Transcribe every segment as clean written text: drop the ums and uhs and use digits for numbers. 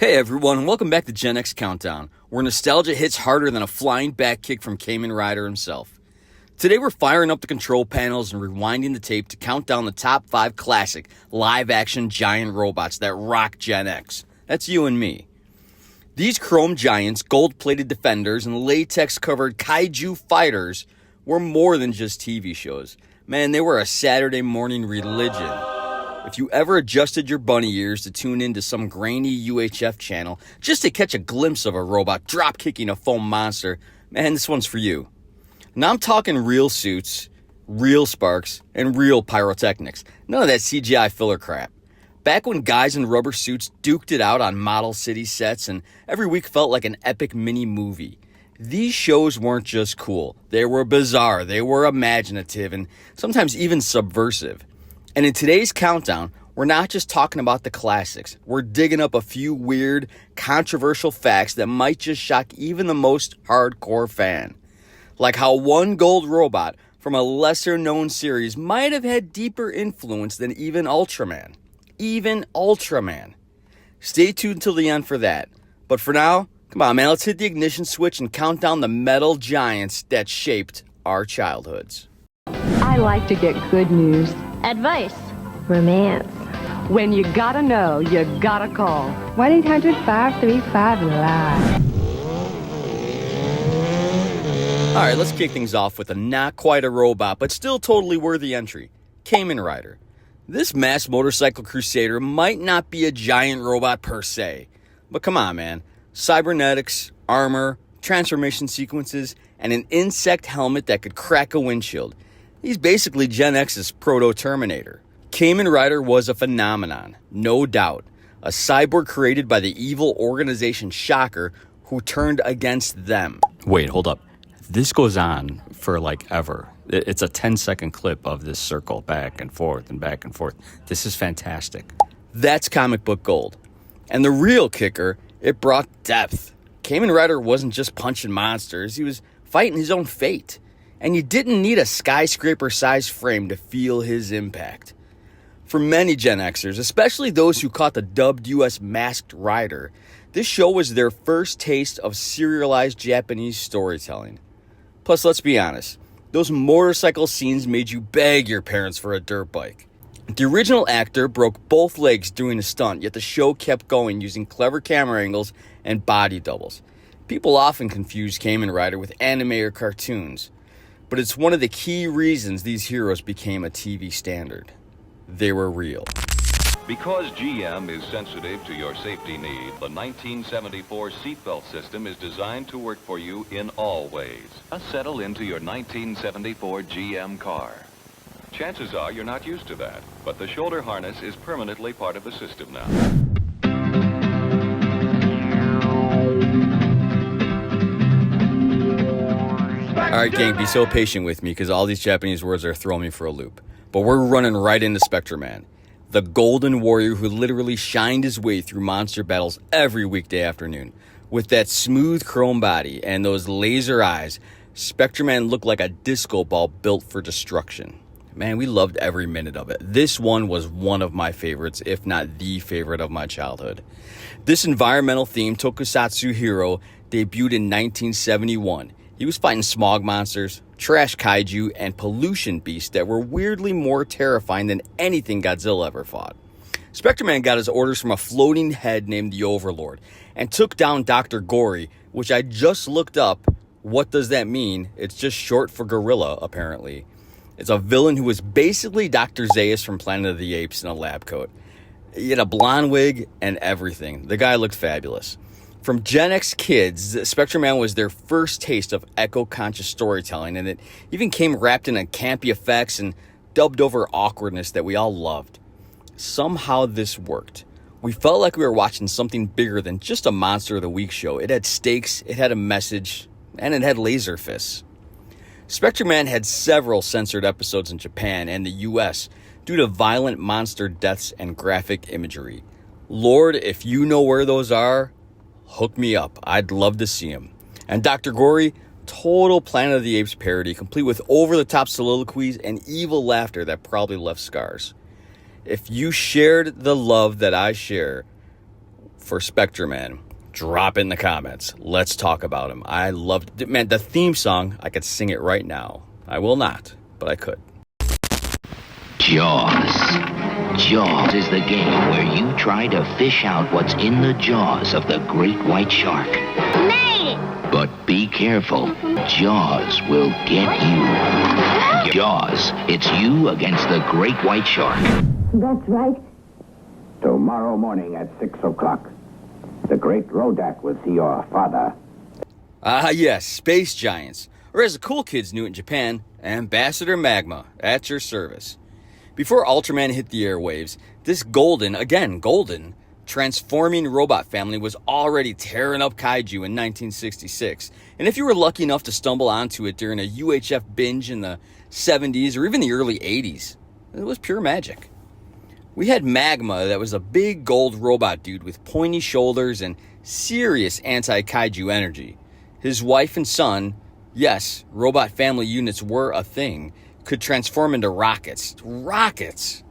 Hey everyone, and welcome back to GenX Countdown, where nostalgia hits harder than a flying back kick from Kamen Rider himself. Today we're firing up the control panels and rewinding the tape to count down the top 5 classic live-action giant robots that rock GenX. That's you and me. These chrome giants, gold-plated defenders, and latex-covered kaiju fighters were more than just TV shows. Man, they were a Saturday morning religion. If you ever adjusted your bunny ears to tune into some grainy UHF channel just to catch a glimpse of a robot drop-kicking a foam monster, man, this one's for you. Now I'm talking real suits, real sparks, and real pyrotechnics. None of that CGI filler crap. Back when guys in rubber suits duked it out on Model City sets and every week felt like an epic mini-movie. These shows weren't just cool. They were bizarre, they were imaginative, and sometimes even subversive. And in today's countdown, we're not just talking about the classics. We're digging up a few weird, controversial facts that might just shock even the most hardcore fan. Like how one gold robot from a lesser-known series might have had deeper influence than even Ultraman. Even Ultraman. Stay tuned till the end for that. But for now, come on man, let's hit the ignition switch and count down the metal giants that shaped our childhoods. I like to get good news. Advice. Romance. When you gotta know, you gotta call. 1-800-535-LIVE. Alright, let's kick things off with a not quite a robot, but still totally worthy entry. Kamen Rider. This mass motorcycle crusader might not be a giant robot per se, but come on man. Cybernetics, armor, transformation sequences, and an insect helmet that could crack a windshield. He's basically Gen X's proto-Terminator. Kamen Rider was a phenomenon, no doubt. A cyborg created by the evil organization Shocker, who turned against them. Wait, hold up. This goes on for like ever. It's a 10-second clip of this circle back and forth and back and forth. This is fantastic. That's comic book gold. And the real kicker, it brought depth. Kamen Rider wasn't just punching monsters, he was fighting his own fate. And you didn't need a skyscraper-sized frame to feel his impact. For many Gen Xers, especially those who caught the dubbed US Masked Rider, this show was their first taste of serialized Japanese storytelling. Plus, let's be honest, those motorcycle scenes made you beg your parents for a dirt bike. The original actor broke both legs doing a stunt, yet the show kept going using clever camera angles and body doubles. People often confuse Kamen Rider with anime or cartoons. But it's one of the key reasons these heroes became a TV standard. They were real. Because GM is sensitive to your safety need, the 1974 Seatbelt system is designed to work for you in all ways. Just settle into your 1974 GM car. Chances are you're not used to that, but the shoulder harness is permanently part of the system now. Alright gang, be so patient with me because all these Japanese words are throwing me for a loop. But we're running right into Spectreman, the golden warrior who literally shined his way through monster battles every weekday afternoon. With that smooth chrome body and those laser eyes, Spectreman looked like a disco ball built for destruction. Man, we loved every minute of it. This one was one of my favorites, if not the favorite of my childhood. This environmental themed tokusatsu hero debuted in 1971. He was fighting smog monsters, trash kaiju, and pollution beasts that were weirdly more terrifying than anything Godzilla ever fought. Spectreman got his orders from a floating head named the Overlord and took down Dr. Gory, which I just looked up. What does that mean? It's just short for gorilla, apparently. It's a villain who was basically Dr. Zaius from Planet of the Apes in a lab coat. He had a blonde wig and everything. The guy looked fabulous. From Gen X kids, Spectreman was their first taste of eco-conscious storytelling, and it even came wrapped in a campy effects and dubbed over awkwardness that we all loved. Somehow this worked. We felt like we were watching something bigger than just a Monster of the Week show. It had stakes, it had a message, and it had laser fists. Spectreman had several censored episodes in Japan and the US due to violent monster deaths and graphic imagery. Lord, if you know where those are, hook me up. I'd love to see him. And Dr. Gory, total Planet of the Apes parody, complete with over-the-top soliloquies and evil laughter that probably left scars. If you shared the love that I share for Spectreman, drop it in the comments. Let's talk about him. I loved it. Man, the theme song, I could sing it right now. I will not, but I could. Jaws. Jaws is the game where you try to fish out what's in the jaws of the great white shark. Made it! But be careful. Jaws will get you. Jaws. It's you against the great white shark. That's right. Tomorrow morning at 6 o'clock, the great Rodak will see your father. Ah, yes, Space Giants. Or as the cool kids knew it in Japan, Ambassador Magma, at your service. Before Ultraman hit the airwaves, this golden, transforming robot family was already tearing up kaiju in 1966. And if you were lucky enough to stumble onto it during a UHF binge in the 70s or even the early 80s, it was pure magic. We had Magma, that was a big gold robot dude with pointy shoulders and serious anti-kaiju energy. His wife and son, yes, robot family units were a thing, could transform into rockets. Rockets!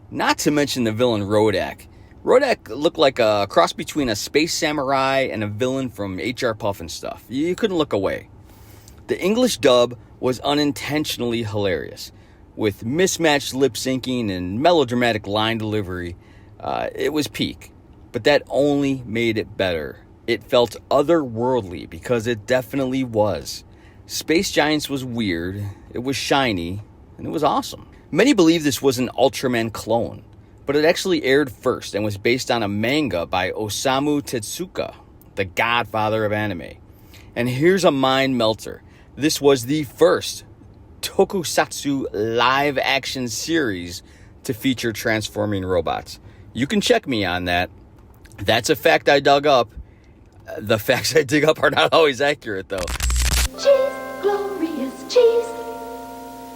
Not to mention the villain Rodak. Rodak looked like a cross between a space samurai and a villain from HR Puff and stuff. You couldn't look away. The English dub was unintentionally hilarious. With mismatched lip syncing and melodramatic line delivery, it was peak. But that only made it better. It felt otherworldly because it definitely was. Space Giants was weird, it was shiny, and it was awesome. Many believe this was an Ultraman clone, but it actually aired first and was based on a manga by Osamu Tezuka, the godfather of anime. And here's a mind melter. This was the first tokusatsu live action series to feature transforming robots. You can check me on that. That's a fact I dug up. The facts I dig up are not always accurate, though. Cheese, glorious cheese.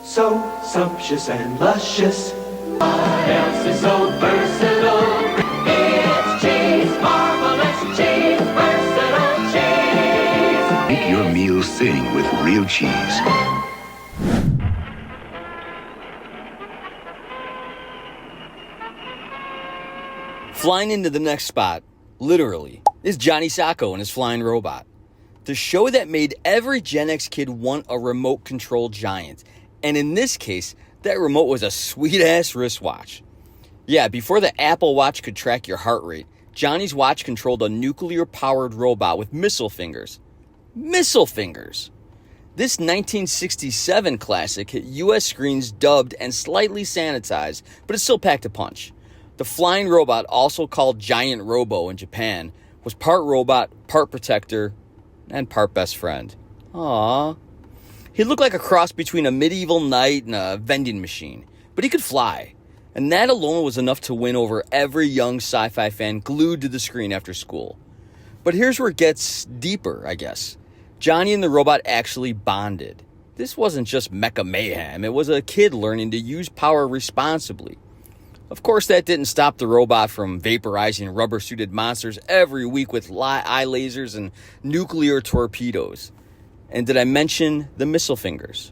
So sumptuous and luscious. What else is so versatile? It's cheese, marvelous cheese, versatile cheese. Make your meal sing with real cheese. Flying into the next spot, literally, is Johnny Sokko and his flying robot. The show that made every Gen X kid want a remote control giant. And in this case, that remote was a sweet-ass wristwatch. Yeah, before the Apple Watch could track your heart rate, Johnny's watch controlled a nuclear-powered robot with missile fingers. Missile fingers! This 1967 classic hit US screens dubbed and slightly sanitized, but it still packed a punch. The flying robot, also called Giant Robo in Japan, was part robot, part protector, and part best friend. Aww. He looked like a cross between a medieval knight and a vending machine, but he could fly. And that alone was enough to win over every young sci-fi fan glued to the screen after school. But here's where it gets deeper, I guess. Johnny and the robot actually bonded. This wasn't just mecha mayhem, it was a kid learning to use power responsibly. Of course, that didn't stop the robot from vaporizing rubber-suited monsters every week with eye lasers and nuclear torpedoes. And did I mention the missile fingers?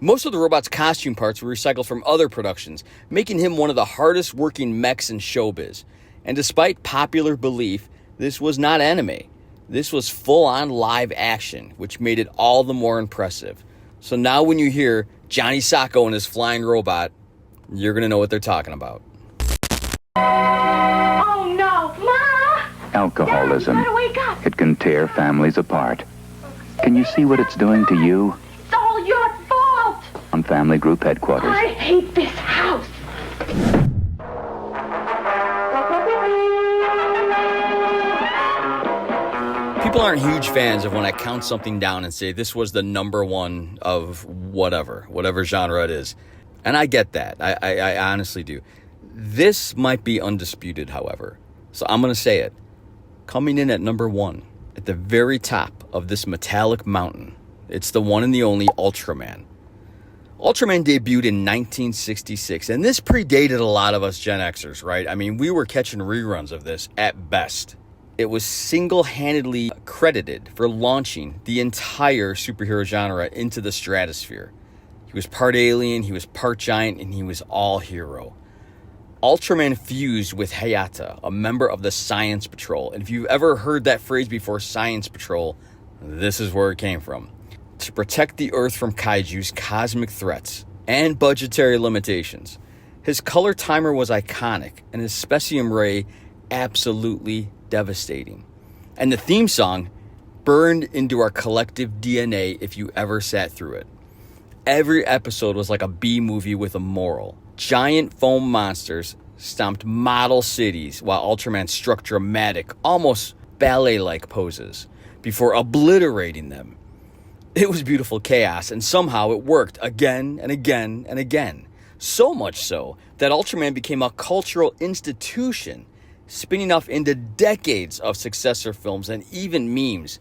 Most of the robot's costume parts were recycled from other productions, making him one of the hardest working mechs in showbiz. And despite popular belief, this was not anime. This was full-on live action, which made it all the more impressive. So now when you hear Johnny Sokko and his flying robot, you're going to know what they're talking about. Oh no, Ma! Alcoholism. Dad, you gotta wake up. It can tear families apart. Can you see what it's doing to you? It's all your fault. On Family Group Headquarters. I hate this house. People aren't huge fans of when I count something down and say this was the number one of whatever genre it is. And I get that. I honestly do. This might be undisputed, however. So I'm going to say it. Coming in at number one, at the very top of this metallic mountain, it's the one and the only Ultraman. Ultraman debuted in 1966, and this predated a lot of us Gen Xers, right? I mean, we were catching reruns of this at best. It was single-handedly credited for launching the entire superhero genre into the stratosphere. He was part alien, he was part giant, and he was all hero. Ultraman fused with Hayata, a member of the Science Patrol. And if you've ever heard that phrase before, Science Patrol, this is where it came from. To protect the Earth from kaiju's cosmic threats and budgetary limitations. His color timer was iconic, and his specium ray absolutely devastating. And the theme song burned into our collective DNA if you ever sat through it. Every episode was like a B-movie with a moral. Giant foam monsters stomped model cities while Ultraman struck dramatic, almost ballet-like poses before obliterating them. It was beautiful chaos, and somehow it worked again and again and again. So much so that Ultraman became a cultural institution, spinning off into decades of successor films and even memes.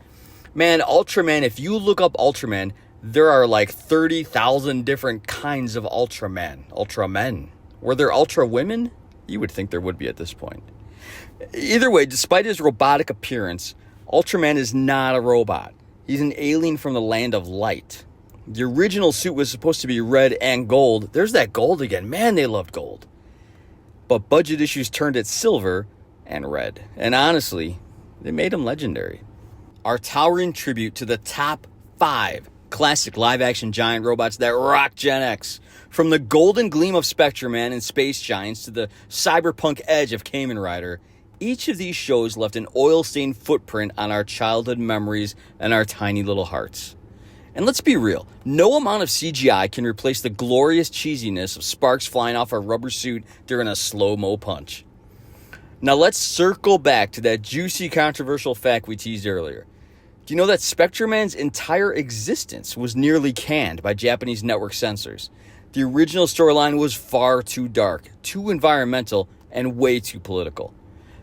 Man, Ultraman, if you look up Ultraman, there are like 30,000 different kinds of Ultraman. Ultramen. Were there Ultra women? You would think there would be at this point. Either way, despite his robotic appearance, Ultraman is not a robot. He's an alien from the land of light. The original suit was supposed to be red and gold. There's that gold again. Man, they loved gold. But budget issues turned it silver and red. And honestly, they made him legendary. Our towering tribute to the top 5 classic live-action giant robots that rock GenX. From the golden gleam of Spectreman and Space Giants to the cyberpunk edge of Kamen Rider, each of these shows left an oil-stained footprint on our childhood memories and our tiny little hearts. And let's be real, no amount of CGI can replace the glorious cheesiness of sparks flying off a rubber suit during a slow-mo punch. Now let's circle back to that juicy controversial fact we teased earlier. Do you know that Spectreman's entire existence was nearly canned by Japanese network censors? The original storyline was far too dark, too environmental, and way too political.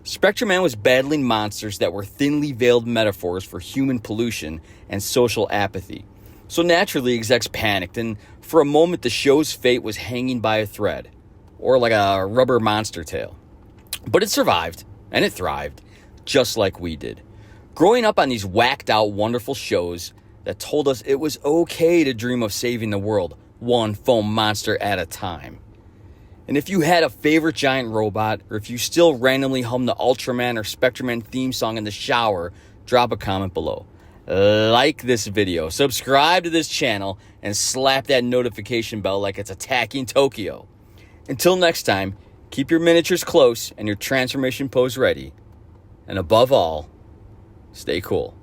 Spectreman was battling monsters that were thinly veiled metaphors for human pollution and social apathy. So naturally, execs panicked, and for a moment the show's fate was hanging by a thread, or like a rubber monster tail. But it survived, and it thrived, just like we did. Growing up on these whacked out, wonderful shows that told us it was okay to dream of saving the world, one foam monster at a time. And if you had a favorite giant robot, or if you still randomly hum the Ultraman or Spectreman theme song in the shower, drop a comment below. Like this video, subscribe to this channel, and slap that notification bell like it's attacking Tokyo. Until next time, keep your miniatures close and your transformation pose ready. And above all, stay cool.